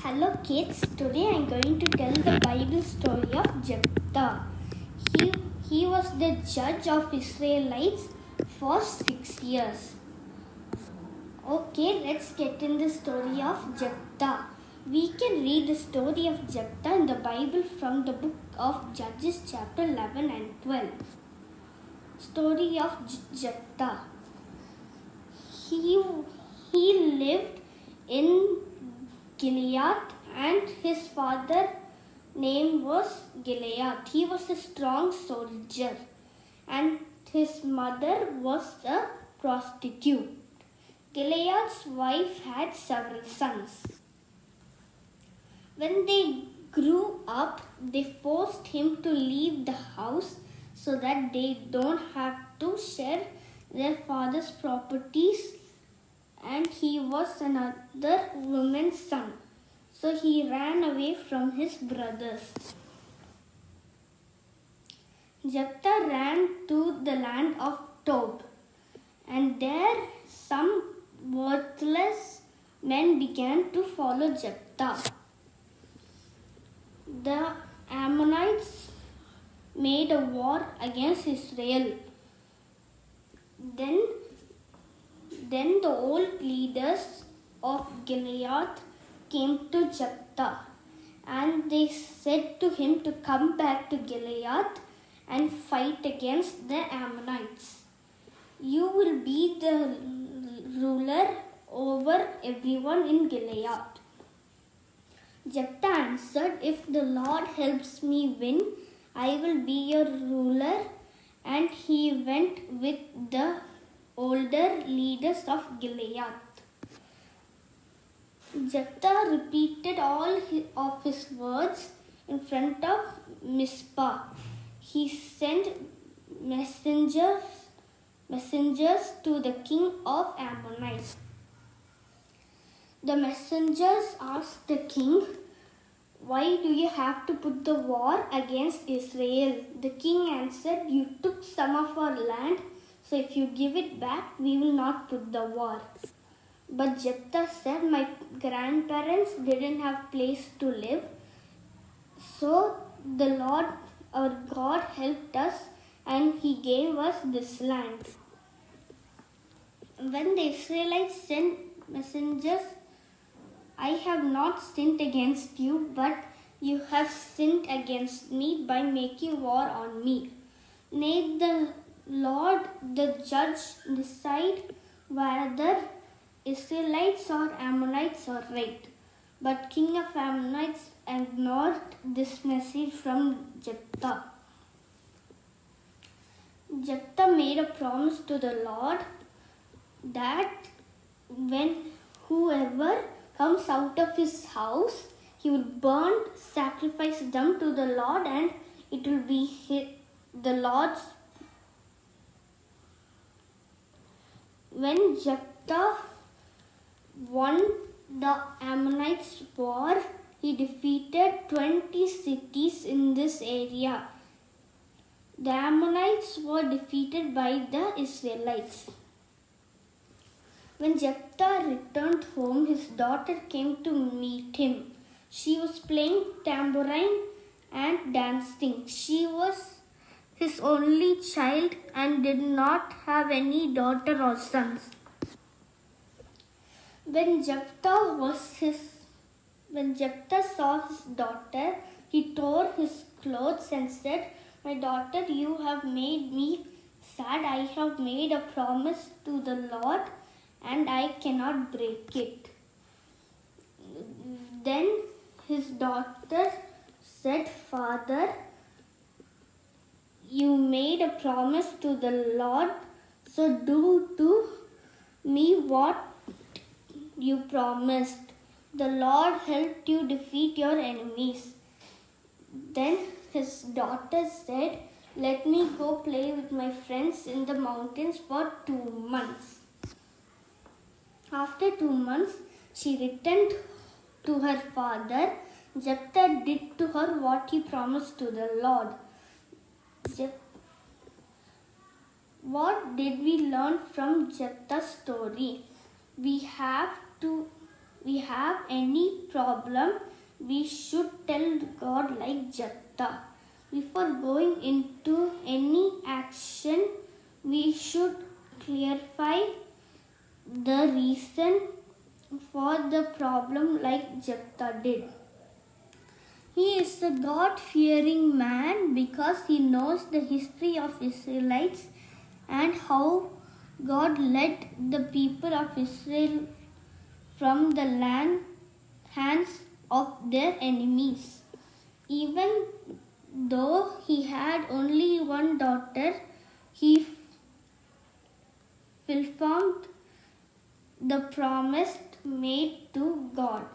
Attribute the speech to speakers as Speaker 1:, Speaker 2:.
Speaker 1: Hello kids, today I am going to tell the Bible story of Jephthah. He was the judge of Israelites for 6 years. Okay, let's get in the story of Jephthah. We can read the story of Jephthah in the Bible from the book of Judges chapter 11 and 12. Story of Jephthah. He lived in Gilead, and his father's name was Gilead. He was a strong soldier, and his mother was a prostitute. Gilead's wife had several sons. When they grew up, they forced him to leave the house so that they don't have to share their father's properties, and he was another woman's son, so he ran away from his brothers. Jephthah ran to the land of Tob, and there some worthless men began to follow Jephthah. The Ammonites made a war against Israel. Then the old leaders of Gilead came to Jephthah, and they said to him to come back to Gilead and fight against the Ammonites. You will be the ruler over everyone in Gilead. Jephthah answered, "If the Lord helps me win, I will be your ruler." And he went with the older leaders of Gilead. Jephthah repeated all of his words in front of Mizpah. He sent messengers to the king of Ammonites. The messengers asked the king, "Why do you have to put the war against Israel?" The king answered, "You took some of our land, so if you give it back, we will not put the war." But Jephthah said, "My grandparents didn't have place to live, so the Lord our God helped us, and he gave us this land." When the Israelites sent messengers, "I have not sinned against you, but you have sinned against me by making war on me. May the Lord, the judge, decide whether Israelites or Ammonites are right." But king of Ammonites ignored this message from Jephthah. Jephthah made a promise to the Lord that when whoever comes out of his house, he will burn, sacrifice them to the Lord, and it will be the Lord's. When Jephthah won the Ammonites' war, he defeated 20 cities in this area. The Ammonites were defeated by the Israelites. When Jephthah returned home, his daughter came to meet him. She was playing tambourine and dancing. She was his only child and did not have any daughter or sons. When Jephthah saw his daughter, he tore his clothes and said, "My daughter, you have made me sad. I have made a promise to the Lord, and I cannot break it." Then his daughter said, "Father, you made a promise to the Lord, so do to me what you promised. The Lord helped you defeat your enemies." Then his daughter said, "Let me go play with my friends in the mountains for 2 months." After 2 months, she returned to her father. Jephthah did to her what he promised to the Lord. What did we learn from Jephthah's story? We have to we have any problem, we should tell God like Japta. Before going into any action, we should clarify the reason for the problem like Japta did. He is a God-fearing man because he knows the history of Israelites and how God led the people of Israel from the hands of their enemies. Even though he had only one daughter, he fulfilled the promise made to God.